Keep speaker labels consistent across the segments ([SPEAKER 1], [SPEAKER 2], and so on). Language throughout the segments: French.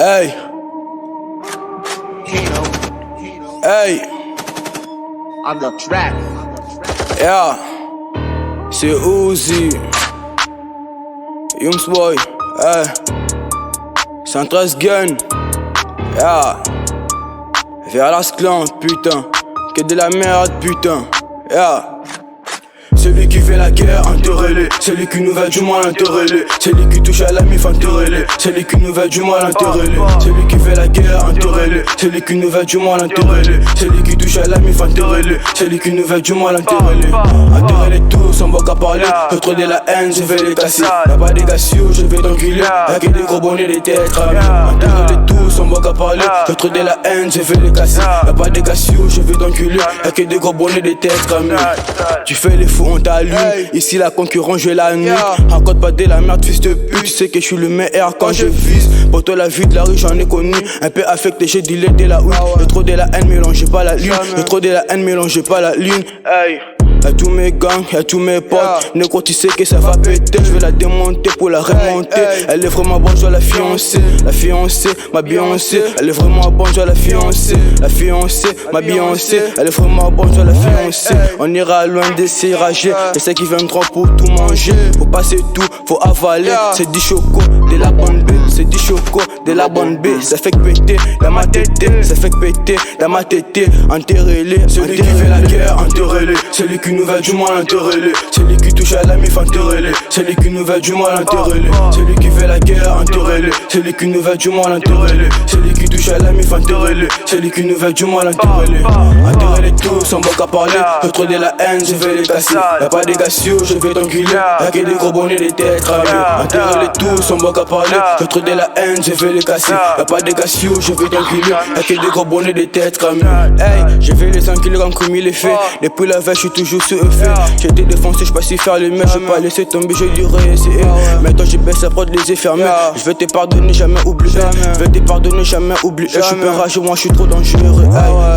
[SPEAKER 1] Hey, hey,
[SPEAKER 2] On the track.
[SPEAKER 1] yeah, c'est Uzi, Youngsboy, hey, 113 gun, yeah, vers la clan, putain, que de la merde, putain, yeah. Celui qui fait la guerre, enterrez-le. Celui qui nous veut du mal, enterrez-le. Celui qui touche à la mif, enterrez-le. Celui qui nous veut du mal, enterrez-le. Celui qui fait la guerre, enterrez-le. Celui qui nous veut du mal, enterrez-le. Celui qui touche à la mif, enterrez-le. Celui qui nous veut du mal, enterrez-le. Enterrez-les tous, sans bon qu'à parler. Je trouve de la haine, je vais les casser. Y'a pas des gars sûrs, je vais t'enculer. Y'a que des gros bonnets, des têtes ramées. Enterrez-les tous, sans bon qu'à parler. Je trouve de la haine, je vais les casser. Y'a pas des gars sûrs, je vais t'enculer. Y'a que des gros bonnets, des têtes ramées. Tu fais les fous, on t'allume. Ici la concurrence, je la nuit. Raconte pas de la merde, fils de pute. Tu sais que je suis le meilleur quand je vise. Pour toi, la vie de la rue, j'en ai connu. Un peu affecté, j'ai dealé de la weed. Y'a trop de la haine, mélangez pas la lune. Y'a trop de la haine, mélangez pas la lune. Hey. Y'a tous mes gangs, y'a tous mes potes. Négro, tu sais que ça va péter. Je vais la démonter pour la remonter. Elle est vraiment bonne, je dois la fiancée. La fiancée, ma Beyoncé. Elle est vraiment bonne, je dois la fiancée. La fiancée, ma Beyoncé. Elle est vraiment bonne, je dois la fiancée. On ira loin de ces ragés. Et ceux qui viendront pour tout manger. Faut passer tout, faut avaler. C'est du choco, de la bonne B. C'est du choco, de la bonne B. Ça fait que péter dans ma tête. Ça fait que péter dans ma tête. Enterrez-les. Celui qui fait la guerre, enterrez-les. Celui qui nous veut du mal, enterrez-les. Celui qui touche à la mif, enterrez-les. Celui qui nous veut du mal, enterrez-les. Celui qui fait la guerre, enterrez-les. Celui qui nous veut du mal, enterrez-les. Celui qui touche à la mif, enterrez-les. Celui qui nous veut du mal, enterrez-les. Enterrez-les tous, sans bon qu'à parler. Je trouve de la haine, je vais les casser. Y'a pas des gars sûrs, je vais t'enculer. Y'a que des gros bonnets, des têtes ramées. Enterrez-les tous, sans bon qu'à parler. Je trouve de la haine, je vais les casser. Y'a pas des gars sûrs, je vais t'enculer. Y'a que des gros bonnets, des têtes ramées. Hey, je vais les enculer comme il est fait. Depuis la veille, je suis toujours sur eux fait. J'ai été défoncé, je pas si faire le mec. J'ai pas laissé tomber, j'ai dû réessayer. Maintenant j'ai baissé la prod, les yeux fermés. Je vais te pardonner, jamais oublier. Je vais te pardonner, jamais oublier. Je suis pas rageux, moi je suis trop dangereux.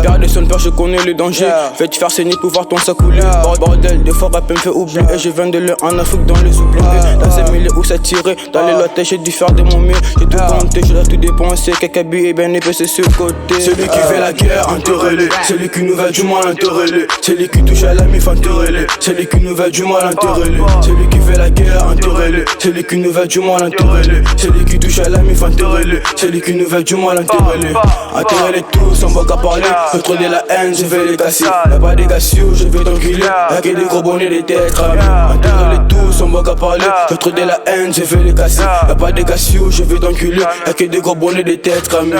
[SPEAKER 1] Père de son père, je connais le danger. Vais te faire saigner pour voir ton sang couler. Bordel, des fois rap me fait oublier. Et je viens de l'heure en Afrique dans les oubliés. Dans ces milieux où ça tirait. Dans les lois, j'ai dû faire de mon mieux. J'ai tout compté, je dois tout dépenser. Quelques billets bien épais, c'est ce côté. Celui qui fait la guerre, enterrez-les. Celui qui nous veut du mal, enterrez-les. Celui qui touche à la mif, enterrez-les. Celui qui nous veut du mal, enterrez-les. Celui qui fait la guerre, enterrez-les. Celui qui nous veut du mal, enterrez-les. Celui qui touche à la mif, enterrez-les. Celui qui nous veut du mal, enterrez-les. Enterrez-les tous, sans bon qu'à parler. Je trouve de la haine, je vais les casser. Y'a pas des gars sûrs, je vais t'enculer. Y'a que des gros bonnets, des têtes ramées. Enterrez-les tous, sans bon qu'à parler. Je trouve de la haine, je vais les casser. Y'a pas des gars sûrs, je vais t'enculer. Y'a que des gros bonnets, des têtes ramées.